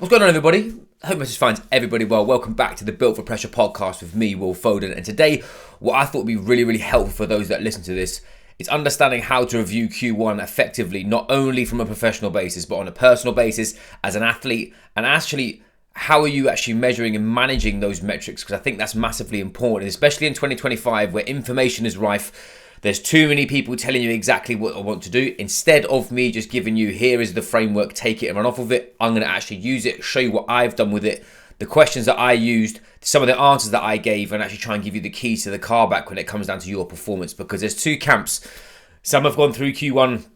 What's going on, everybody? I hope message finds everybody well. Welcome back to the Built for Pressure podcast with me, Will Foden. And today, what I thought would be really helpful for those that listen to this is understanding how to review Q1 effectively, not only from a professional basis, but on a personal basis as an athlete. And actually, how are you actually measuring and managing those metrics? Because I think that's massively important, especially in 2025 where information is rife. There's too many people telling you exactly what I want to do. Instead of me just giving you, here is the framework, take it and run off of it, I'm going to actually use it, show you what I've done with it, the questions that I used, some of the answers that I gave, and actually try and give you the keys to the car back when it comes down to your performance. Because there's two camps. Some have gone through Q1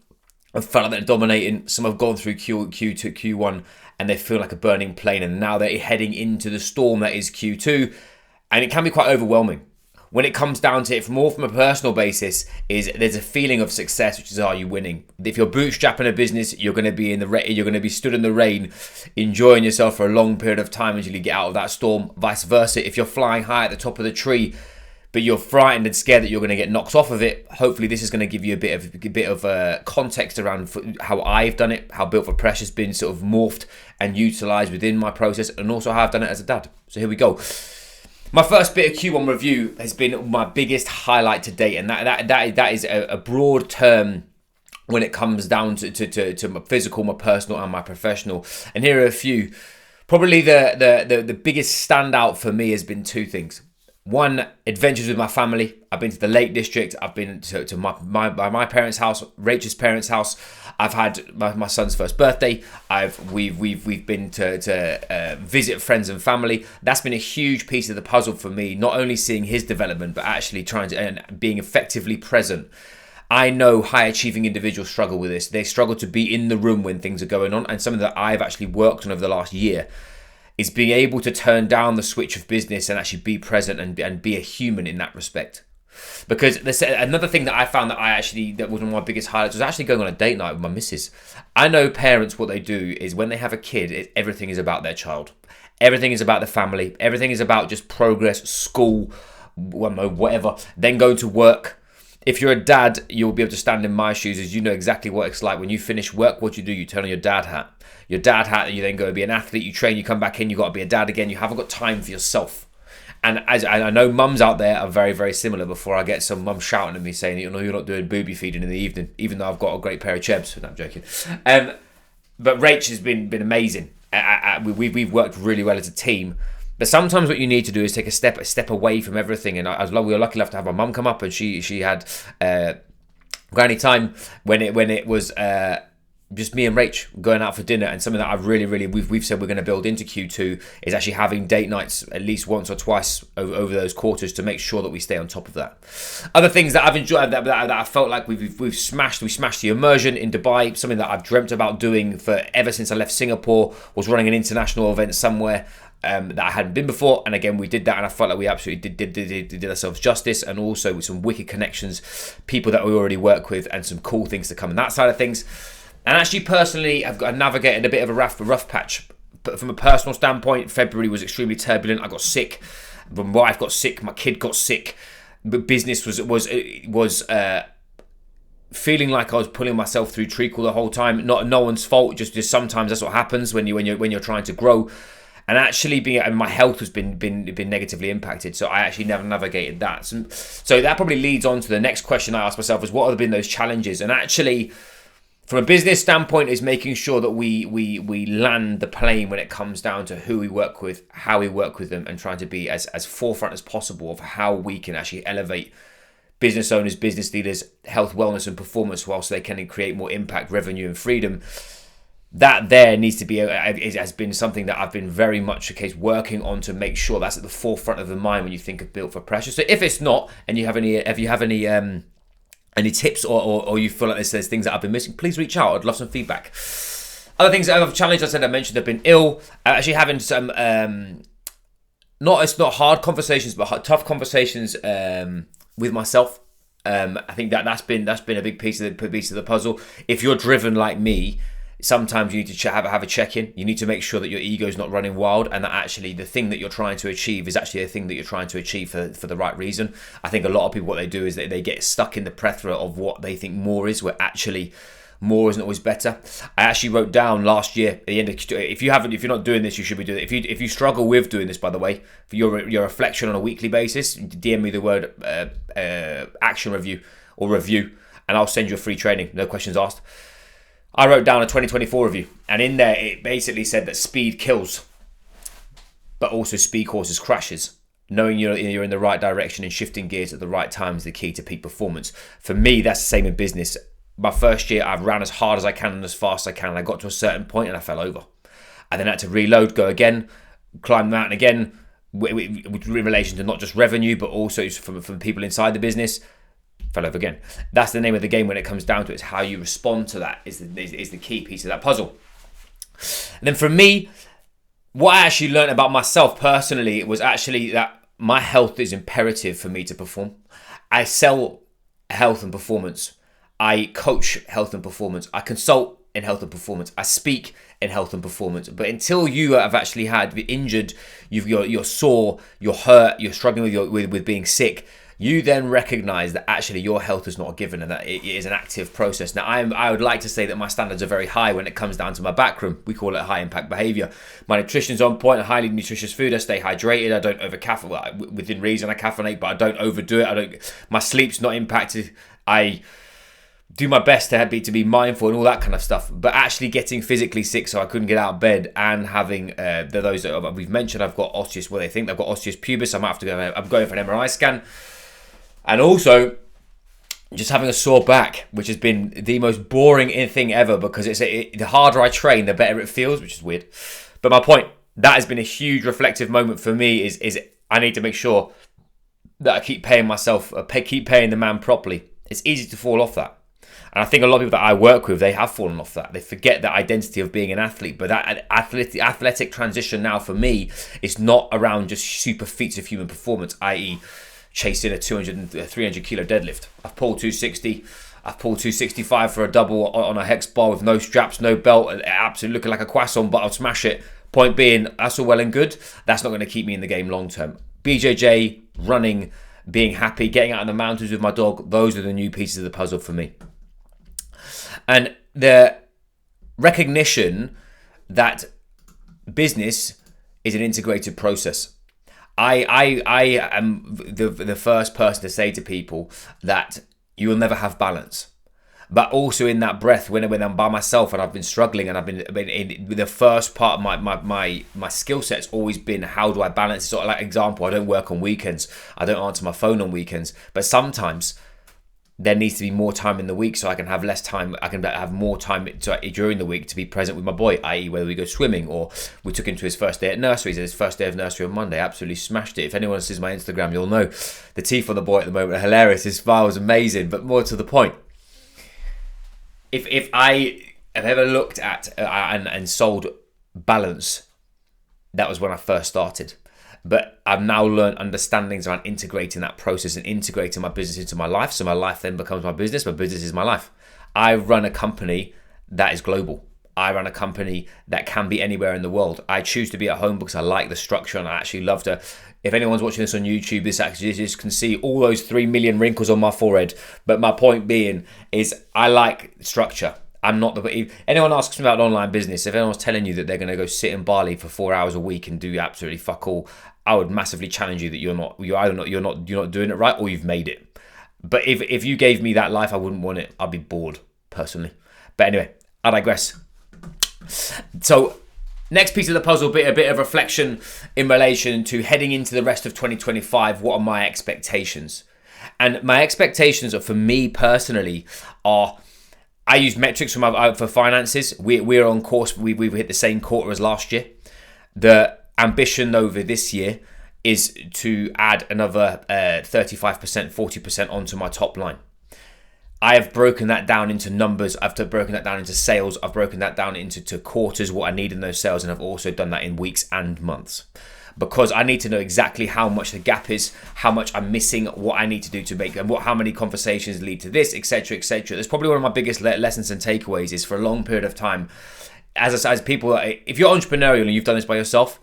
and felt like they're dominating. Some have gone through Q2, Q1, and they feel like a burning plane. And now they're heading into the storm that is Q2. And it can be quite overwhelming. When it comes down to it, from a personal basis, is there's a feeling of success, which is, are you winning? If you're bootstrapping a business, you're going to be you're going to be stood in the rain, enjoying yourself for a long period of time until you get out of that storm. Vice versa, if you're flying high at the top of the tree, but you're frightened and scared that you're going to get knocked off of it, hopefully this is going to give you a bit of context around how I've done it, how Built for Pressure has been sort of morphed and utilized within my process, and also how I've done it as a dad. So here we go. My first bit of Q1 review has been my biggest highlight to date, and that is a broad term when it comes down to my physical, my personal, and my professional. And here are a few. Probably the biggest standout for me has been two things. One, adventures with my family. I've been to the Lake District. I've been to my parents' house, Rachel's parents' house. I've had my son's first birthday. We've been to visit friends and family. That's been a huge piece of the puzzle for me. Not only seeing his development, but actually trying to and being effectively present. I know high achieving individuals struggle with this. They struggle to be in the room when things are going on, and something that I've actually worked on over the last year is being able to turn down the switch of business and actually be present and be a human in that respect. Because another thing that I found that was one of my biggest highlights was actually going on a date night with my missus. I know parents, what they do is when they have a kid, everything is about their child. Everything is about the family. Everything is about just progress, school, whatever. Then going to work. If you're a dad, you'll be able to stand in my shoes as you know exactly what it's like. When you finish work, what you do, you turn on your dad hat. Your dad hat, you then go be an athlete, you train, you come back in, you got to be a dad again. You haven't got time for yourself. And as I know mums out there are very similar. Before I get some mum shouting at me saying, you know, you're not doing booby feeding in the evening, even though I've got a great pair of chebs. No, I'm joking. But Rach has been amazing. We've worked really well as a team. But sometimes what you need to do is take a step away from everything. And we were lucky enough to have my mum come up, and she had granny time when it was just me and Rach going out for dinner. And something that I've really we've said we're going to build into Q2 is actually having date nights at least once or twice over those quarters to make sure that we stay on top of that. Other things that I've enjoyed that I felt like we smashed the immersion in Dubai. Something that I've dreamt about doing for ever since I left Singapore was running an international event somewhere that I hadn't been before, and again we did that, and I felt like we absolutely did ourselves justice, and also with some wicked connections, people that we already work with, and some cool things to come on that side of things. And actually personally I've navigated a bit of a rough patch, but from a personal standpoint, February was extremely turbulent. I got sick, my wife got sick, my kid got sick, but business was feeling like I was pulling myself through treacle the whole time. No one's fault, just sometimes that's what happens when you're trying to grow. And actually, my health has been negatively impacted, so I actually never navigated that. So that probably leads on to the next question I asked myself: is what have been those challenges? And actually, from a business standpoint, is making sure that we land the plane when it comes down to who we work with, how we work with them, and trying to be as forefront as possible of how we can actually elevate business owners, business leaders, health, wellness, and performance, whilst they can create more impact, revenue, and freedom. That there needs to be has been something that I've been very much a case working on to make sure that's at the forefront of the mind when you think of Built for Pressure. So if it's not, and you have any tips or you feel like there's things that I've been missing, please reach out. I'd love some feedback. Other things that I've challenged, I mentioned I've been ill. Actually having some not hard conversations, but tough conversations with myself. I think that's been a big piece of the puzzle. If you're driven like me, sometimes you need to have a check-in. You need to make sure that your ego's not running wild, and that actually the thing that you're trying to achieve is actually a thing that you're trying to achieve for the right reason. I think a lot of people, what they do is they get stuck in the plethora of what they think more is, where actually more isn't always better. I actually wrote down last year at the end of, if you're not doing this, you should be doing it. If you struggle with doing this, by the way, for your reflection on a weekly basis, DM me the word action review or review, and I'll send you a free training, no questions asked. I wrote down a 2024 review, and in there it basically said that speed kills, but also speed causes crashes. Knowing you're in the right direction and shifting gears at the right time is the key to peak performance. For me, that's the same in business. My first year, I ran as hard as I can and as fast as I can. And I got to a certain point and I fell over. I then had to reload, go again, climb the mountain again, with relation to not just revenue, but also from people inside the business. Fell over again. That's the name of the game when it comes down to it. It's how you respond to that is the key piece of that puzzle. And then for me, what I actually learned about myself personally was actually that my health is imperative for me to perform. I sell health and performance. I coach health and performance. I consult in health and performance. I speak in health and performance. But until you have actually been injured, you're sore, you're hurt, you're struggling with being sick, you then recognize that actually your health is not a given and that it is an active process. Now, I would like to say that my standards are very high when it comes down to my backroom. We call it high impact behavior. My nutrition's on point, highly nutritious food. I stay hydrated. I don't over-caffeinate. Well, within reason, I caffeinate, but I don't overdo it. My sleep's not impacted. I do my best to be mindful and all that kind of stuff. But actually getting physically sick so I couldn't get out of bed and having those that we've mentioned, I've got osseous, well, they think they've got osseous pubis. I might have to go, I'm going for an MRI scan. And also, just having a sore back, which has been the most boring thing ever because the harder I train, the better it feels, which is weird. But my point, that has been a huge reflective moment for me is I need to make sure that I keep paying myself, keep paying the man properly. It's easy to fall off that. And I think a lot of people that I work with, they have fallen off that. They forget the identity of being an athlete. But that athletic transition now for me is not around just super feats of human performance, i.e., chasing a 300 kilo deadlift. I've pulled 260. I've pulled 265 for a double on a hex bar with no straps, no belt, absolutely looking like a croissant, but I'll smash it. Point being, that's all well and good. That's not going to keep me in the game long term. BJJ, running, being happy, getting out in the mountains with my dog, those are the new pieces of the puzzle for me. And the recognition that business is an integrated process. I am the first person to say to people that you will never have balance. But also in that breath, when I'm by myself and I've been struggling and I've been in the first part of my skill set's always been how do I balance? Sort of like example, I don't work on weekends. I don't answer my phone on weekends. But sometimes there needs to be more time in the week so I can have less time. I can have more time during the week to be present with my boy, i.e. whether we go swimming or we took him to his first day at nursery. His first day of nursery on Monday, absolutely smashed it. If anyone sees my Instagram, you'll know the teeth on the boy at the moment are hilarious. His smile was amazing, but more to the point. If I have ever looked at and sold balance, that was when I first started. But I've now learned understandings around integrating that process and integrating my business into my life. So my life then becomes my business is my life. I run a company that is global. I run a company that can be anywhere in the world. I choose to be at home because I like the structure and I actually love to. If anyone's watching this on YouTube, this can see all those 3 million wrinkles on my forehead. But my point being is I like structure. I'm not if anyone asks me about online business, if anyone's telling you that they're going to go sit in Bali for 4 hours a week and do absolutely fuck all, I would massively challenge you that you're not doing it right or you've made it. But if you gave me that life, I wouldn't want it. I'd be bored personally. But anyway, I digress. So next piece of the puzzle, a bit of reflection in relation to heading into the rest of 2025. What are my expectations? And my expectations are, for me personally, are I use metrics for finances. We're on course. We've hit the same quarter as last year. The ambition over this year is to add another 35%, 40% onto my top line. I have broken that down into numbers. I've broken that down into sales. I've broken that down into quarters, what I need in those sales. And I've also done that in weeks and months. Because I need to know exactly how much the gap is, how much I'm missing, what I need to do to make, and how many conversations lead to this, etc., etc. That's probably one of my biggest lessons and takeaways is for a long period of time, as people, if you're entrepreneurial and you've done this by yourself,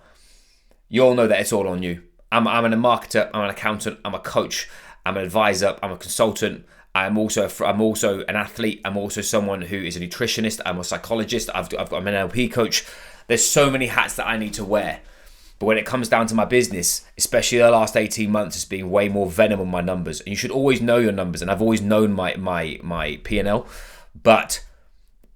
you all know that it's all on you. I'm a marketer, I'm an accountant, I'm a coach, I'm an advisor, I'm a consultant, I'm also an athlete. I'm also someone who is a nutritionist. I'm a psychologist. I'm an NLP coach. There's so many hats that I need to wear. But when it comes down to my business, especially the last 18 months, it's been way more venom on my numbers. And you should always know your numbers. And I've always known my P&L. But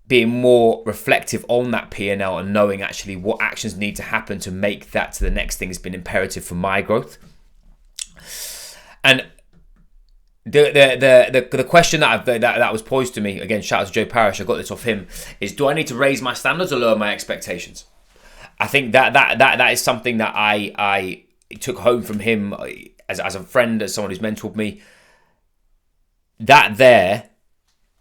being more reflective on that P&L and knowing actually what actions need to happen to make that to the next thing has been imperative for my growth. And the question that was posed to me, again, shout out to Joe Parrish, I got this off him, is do I need to raise my standards or lower my expectations? I think that is something that I took home from him as a friend, as someone who's mentored me. That there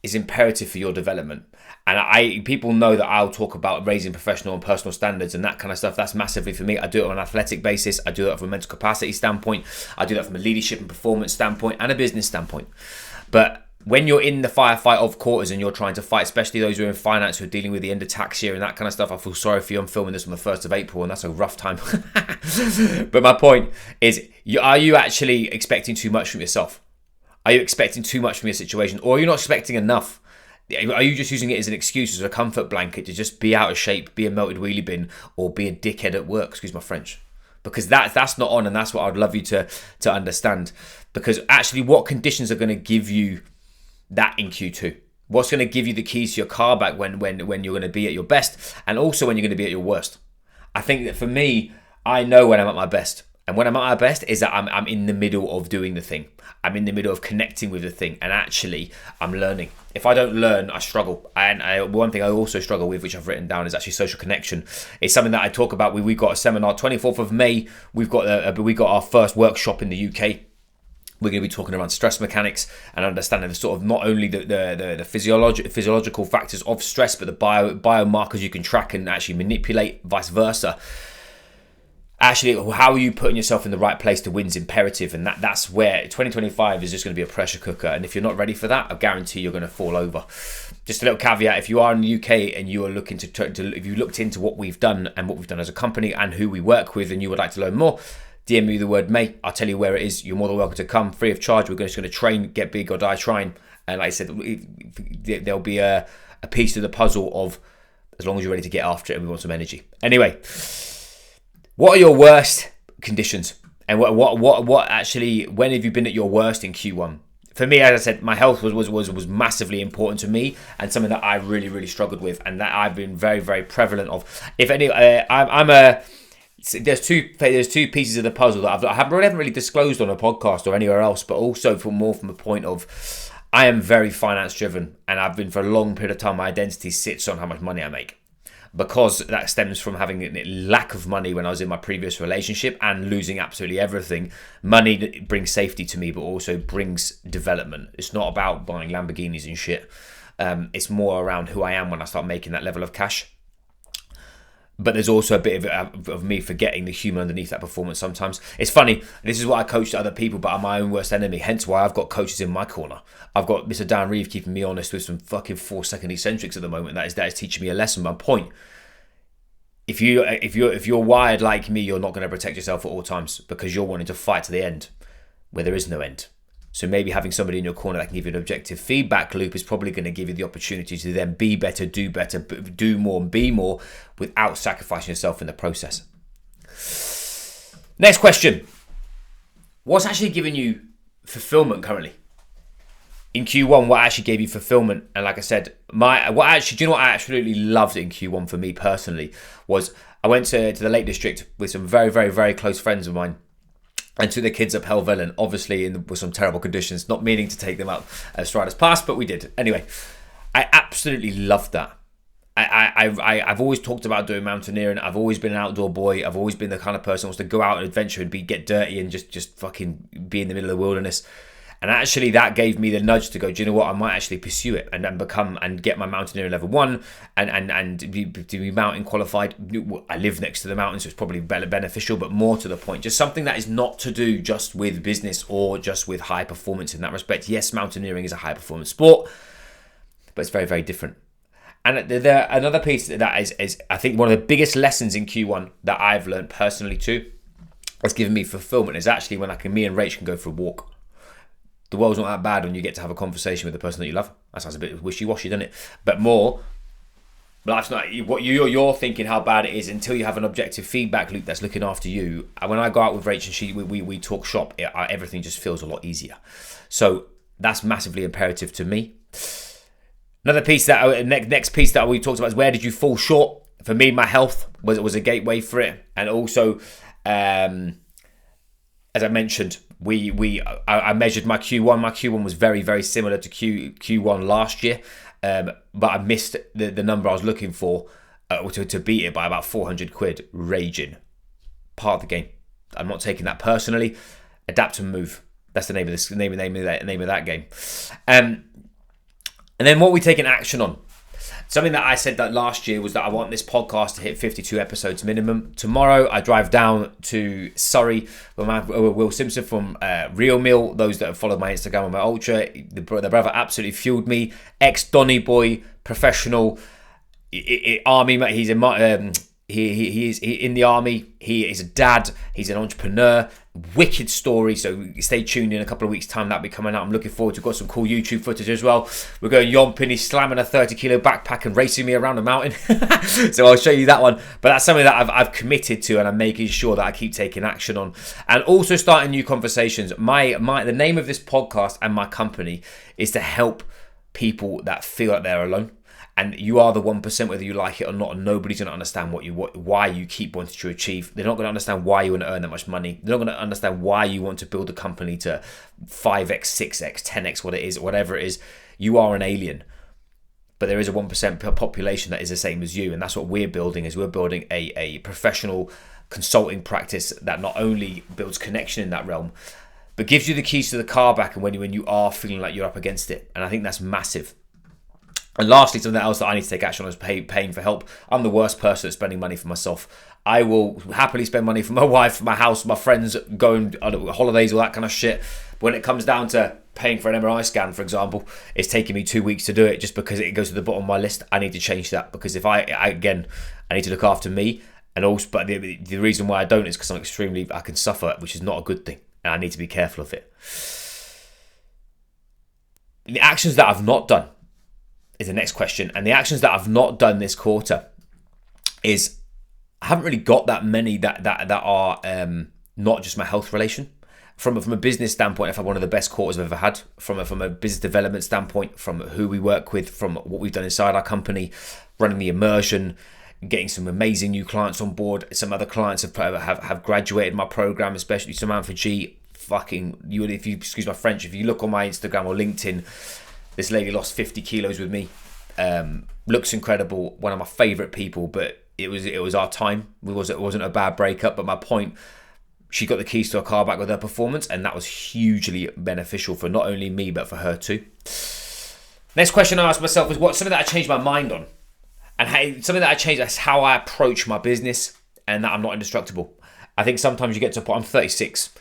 is imperative for your development. And people know that I'll talk about raising professional and personal standards and that kind of stuff. That's massively for me. I do it on an athletic basis. I do that from a mental capacity standpoint. I do that from a leadership and performance standpoint and a business standpoint. But when you're in the firefight of quarters and you're trying to fight, especially those who are in finance who are dealing with the end of tax year and that kind of stuff, I feel sorry for you. I'm filming this on the 1st of April and that's a rough time. But my point is, are you actually expecting too much from yourself? Are you expecting too much from your situation? Or are you not expecting enough? Are you just using it as an excuse, as a comfort blanket to just be out of shape, be a melted wheelie bin, or be a dickhead at work? Excuse my French. Because that's not on, and that's what I'd love you to understand. Because actually, what conditions are going to give you that in Q2? What's going to give you the keys to your car back when you're going to be at your best, and also when you're going to be at your worst? I think that for me, I know when I'm at my best. And when I'm at my best is that I'm in the middle of doing the thing. I'm in the middle of connecting with the thing. And actually, I'm learning. If I don't learn, I struggle. And one thing I also struggle with, which I've written down, is actually social connection. It's something that I talk about. We've got a seminar, 24th of May. We've got our first workshop in the UK. We're going to be talking around stress mechanics and understanding the sort of not only the physiological factors of stress, but the biomarkers you can track and actually manipulate, vice versa. Actually, how are you putting yourself in the right place to win is imperative, and that's where 2025 is just going to be a pressure cooker. And if you're not ready for that, I guarantee you're going to fall over. Just a little caveat: if you are in the UK and you are looking if you looked into what we've done and what we've done as a company and who we work with, and you would like to learn more, DM me the word mate. I'll tell you where it is. You're more than welcome to come, free of charge. We're just going to train, get big or die trying. And like I said, there'll be a piece to the puzzle of as long as you're ready to get after it and we want some energy. Anyway. What are your worst conditions? And what actually, when have you been at your worst in Q1? For me, as I said, my health was massively important to me and something that I really, really struggled with and that I've been very, very prevalent of. If any, there's two pieces of the puzzle that I haven't really disclosed on a podcast or anywhere else, but also from a point of, I am very finance driven and I've been for a long period of time, my identity sits on how much money I make. Because that stems from having a lack of money when I was in my previous relationship and losing absolutely everything. Money brings safety to me, but also brings development. It's not about buying Lamborghinis and shit. It's more around who I am when I start making that level of cash. But there's also a bit of me forgetting the human underneath that performance sometimes. It's funny, this is what I coach to other people, but I'm my own worst enemy, hence why I've got coaches in my corner. I've got Mr. Dan Reeve keeping me honest with some fucking 4-second eccentrics at the moment. That is teaching me a lesson. My point, if you're wired like me, you're not going to protect yourself at all times because you're wanting to fight to the end where there is no end. So maybe having somebody in your corner that can give you an objective feedback loop is probably going to give you the opportunity to then be better, do more and be more without sacrificing yourself in the process. Next question. What's actually giving you fulfillment currently? In Q1, what actually gave you fulfillment? And like I said, do you know what I absolutely loved in Q1 for me personally was I went to the Lake District with some very, very, very close friends of mine. And took the kids up Helvellyn, obviously with some terrible conditions, not meaning to take them up as Riders Pass, but we did. Anyway, I absolutely loved that. I've always talked about doing mountaineering. I've always been an outdoor boy. I've always been the kind of person who wants to go out and adventure and get dirty and just fucking be in the middle of the wilderness. And actually that gave me the nudge to go, do you know what, I might actually pursue it and then become and get my mountaineering level 1 and be mountain qualified. I live next to the mountain, so it's probably beneficial, but more to the point, just something that is not to do just with business or just with high performance in that respect. Yes, mountaineering is a high performance sport, but it's very, very different. And another piece that is I think one of the biggest lessons in Q1 that I've learned personally too, that's given me fulfillment, is actually when me and Rach can go for a walk. The world's not that bad when you get to have a conversation with the person that you love. That sounds a bit wishy-washy, doesn't it? But more, life's not what you're thinking how bad it is until you have an objective feedback loop that's looking after you. And when I go out with Rach and we talk shop, everything just feels a lot easier. So that's massively imperative to me. Another piece next piece that we talked about is where did you fall short? For me, my health was a gateway for it, and also, as I mentioned, I measured my Q1. My Q1 was very, very similar to Q1 last year, but I missed the number I was looking for to beat it by about 400 quid. Raging, part of the game. I'm not taking that personally. Adapt and move. That's the name of this name of that game. And then what we taking action on. Something that I said that last year was that I want this podcast to hit 52 episodes minimum. Tomorrow, I drive down to Surrey with Will Simpson from Real Meal. Those that have followed my Instagram and my Ultra, the brother absolutely fueled me. Ex-Donny boy, professional, army. He's he is in the army. He is a dad. He's an entrepreneur. Wicked story. So stay tuned in a couple of weeks' time. That'll be coming out. I'm looking forward to. Got some cool YouTube footage as well. We're going yomping. He's slamming a 30-kilo backpack and racing me around the mountain. So I'll show you that one. But that's something that I've committed to, and I'm making sure that I keep taking action on, and also starting new conversations. The name of this podcast and my company is to help people that feel like they're alone. And you are the 1%, whether you like it or not. And nobody's going to understand why you keep wanting to achieve. They're not going to understand why you want to earn that much money. They're not going to understand why you want to build a company to 5x, 6x, 10x, whatever it is. You are an alien. But there is a 1% population that is the same as you. And that's what we're building, is we're building a professional consulting practice that not only builds connection in that realm, but gives you the keys to the car back and when you are feeling like you're up against it. And I think that's massive. And lastly, something else that I need to take action on is paying for help. I'm the worst person at spending money for myself. I will happily spend money for my wife, for my house, my friends, going on holidays, all that kind of shit. But when it comes down to paying for an MRI scan, for example, it's taking me 2 weeks to do it just because it goes to the bottom of my list. I need to change that, because if I need to look after me, and also, but the reason why I don't is because I can suffer, which is not a good thing, and I need to be careful of it. The actions that I've not done is the next question. And the actions that I've not done this quarter is I haven't really got that many that are not just my health relation. From a business standpoint, I've had one of the best quarters I've ever had. From a business development standpoint, from who we work with, from what we've done inside our company, running the immersion, getting some amazing new clients on board. Some other clients have graduated my program, especially Samantha G. If you excuse my French, if you look on my Instagram or LinkedIn, this lady lost 50 kilos with me. Looks incredible. One of my favourite people, but it was our time. It wasn't a bad breakup, but my point, she got the keys to her car back with her performance, and that was hugely beneficial for not only me, but for her too. Next question I asked myself was something that I changed my mind on. And something that I changed is how I approach my business, and that I'm not indestructible. I think sometimes you get to a point, I'm 36.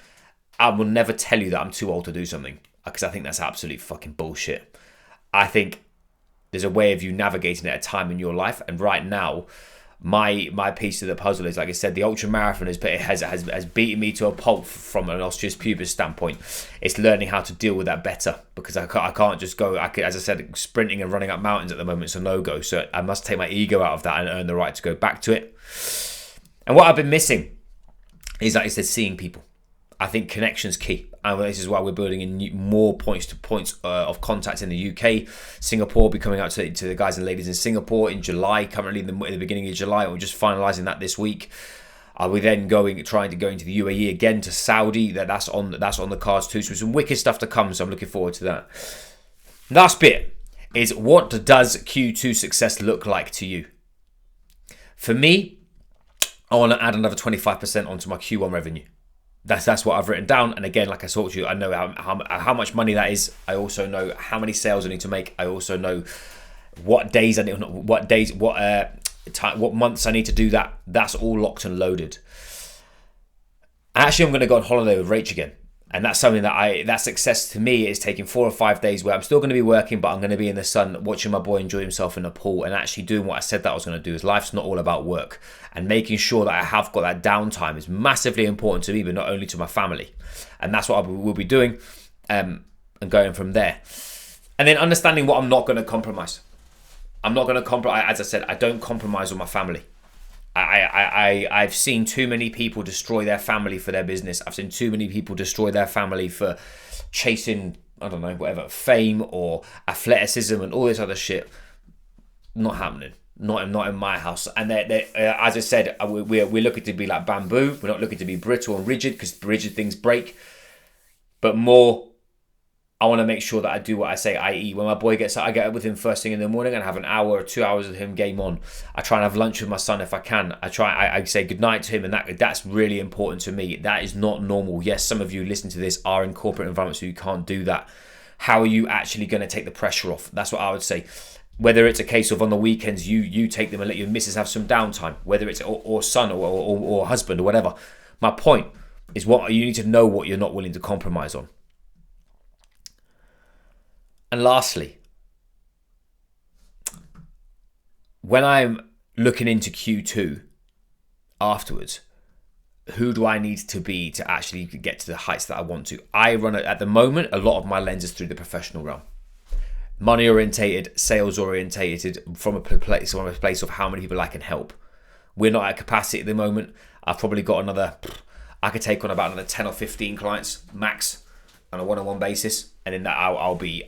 I will never tell you that I'm too old to do something, because I think that's absolute fucking bullshit. I think there's a way of you navigating at a time in your life, and right now, my piece of the puzzle is, like I said, the ultra marathon has beaten me to a pulp from an osteitis pubis standpoint. It's learning how to deal with that better, because I can't just go. As I said, sprinting and running up mountains at the moment is a no-go. So I must take my ego out of that and earn the right to go back to it. And what I've been missing is, like I said, seeing people. I think connection's key. And this is why we're building in more points of contact in the UK. Singapore, will be coming out to the guys and ladies in Singapore in July, currently in the beginning of July. We're just finalising that this week. We're then trying to go into the UAE again, to Saudi. That's on the cards too. So some wicked stuff to come. So I'm looking forward to that. Last bit is, what does Q2 success look like to you? For me, I want to add another 25% onto my Q1 revenue. That's what I've written down. And again, like I talked to you, I know how much money that is. I also know how many sales I need to make. I also know what days what months I need to do that. That's all locked and loaded. Actually, I'm going to go on holiday with Rach again. And that's something that success to me is taking 4 or 5 days where I'm still going to be working, but I'm going to be in the sun watching my boy enjoy himself in the pool and actually doing what I said that I was going to do. Is life's not all about work, and making sure that I have got that downtime is massively important to me, but not only to my family. And that's what I will be doing. and going from there. And then understanding what I'm not going to compromise. I'm not going to compromise. As I said, I don't compromise on my family. I've seen too many people destroy their family for their business. I've seen too many people destroy their family for chasing, I don't know, whatever, fame or athleticism and all this other shit. Not happening. Not in my house. And as I said, we're looking to be like bamboo. We're not looking to be brittle and rigid, because rigid things break. But more, I want to make sure that I do what I say, i.e. when my boy gets up, I get up with him first thing in the morning and have an hour or 2 hours with him, game on. I try and have lunch with my son if I can. I say goodnight to him, and that's really important to me. That is not normal. Yes, some of you listening to this are in corporate environments, so you can't do that. How are you actually going to take the pressure off? That's what I would say. Whether it's a case of on the weekends, you take them and let your missus have some downtime, whether it's or son or husband or whatever. My point is, what you need to know what you're not willing to compromise on. And lastly, when I'm looking into Q2 afterwards, who do I need to be to actually get to the heights that I want to? I run, at the moment, a lot of my lenses through the professional realm. Money orientated, sales orientated, from a place of how many people I can help. We're not at capacity at the moment. I've probably got I could take on about another 10 or 15 clients max on a one-on-one basis, and in that I'll be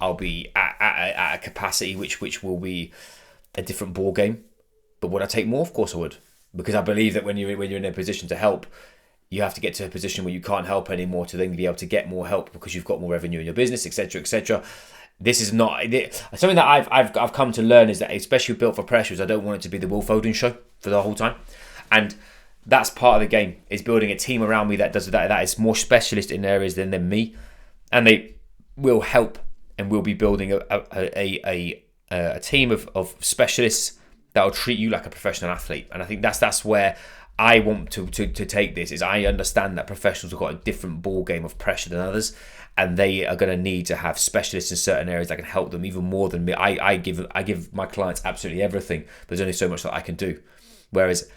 at a capacity which will be a different ball game. But would I take more? Of course I would, because I believe that when you're in a position to help, you have to get to a position where you can't help anymore to then be able to get more help, because you've got more revenue in your business, etc., etc. This is not something that I've come to learn, is that, especially Built for Pressure, is I don't want it to be the Will Foden show for the whole time, and that's part of the game, is building a team around me that does that is more specialist in areas than me, and they will help, and we'll be building a team of specialists that will treat you like a professional athlete. And I think that's where I want to take this, is I understand that professionals have got a different ball game of pressure than others, and they are going to need to have specialists in certain areas that can help them even more than me. I give my clients absolutely everything. There's only so much that I can do. Whereas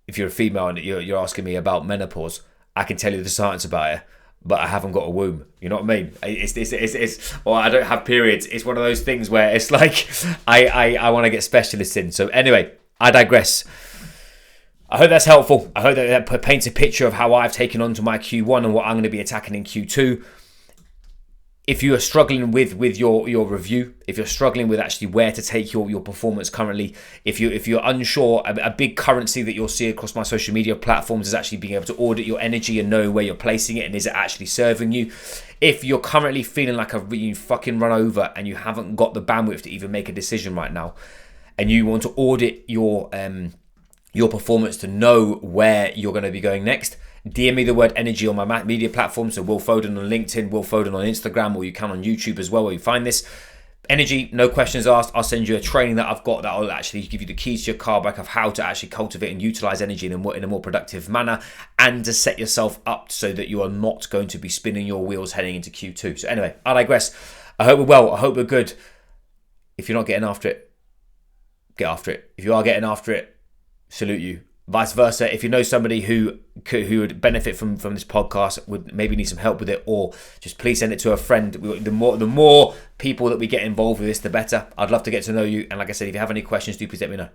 if you're a female and you're asking me about menopause, I can tell you the science about it, but I haven't got a womb. You know what I mean? It's or I don't have periods. It's one of those things where it's like I want to get specialists in. So anyway, I digress. I hope that's helpful. I hope that paints a picture of how I've taken on to my Q1 and what I'm going to be attacking in Q2. If you are struggling with your review, if you're struggling with actually where to take your performance currently, if you're unsure, a big currency that you'll see across my social media platforms is actually being able to audit your energy and know where you're placing it and is it actually serving you. If you're currently feeling like you fucking run over and you haven't got the bandwidth to even make a decision right now, and you want to audit your performance to know where you're going to be going next, DM me the word energy on my media platform. So Will Foden on LinkedIn, Will Foden on Instagram, or you can on YouTube as well, where you find this. Energy, no questions asked. I'll send you a training that I've got that will actually give you the keys to your car bike of how to actually cultivate and utilize energy in a more productive manner, and to set yourself up so that you are not going to be spinning your wheels heading into Q2. So anyway, I digress. I hope we're well. I hope we're good. If you're not getting after it, get after it. If you are getting after it, salute you. Vice versa, if you know somebody who would benefit from this podcast, would maybe need some help with it, or just please send it to a friend. The more people that we get involved with this, the better. I'd love to get to know you. And like I said, if you have any questions, do please let me know.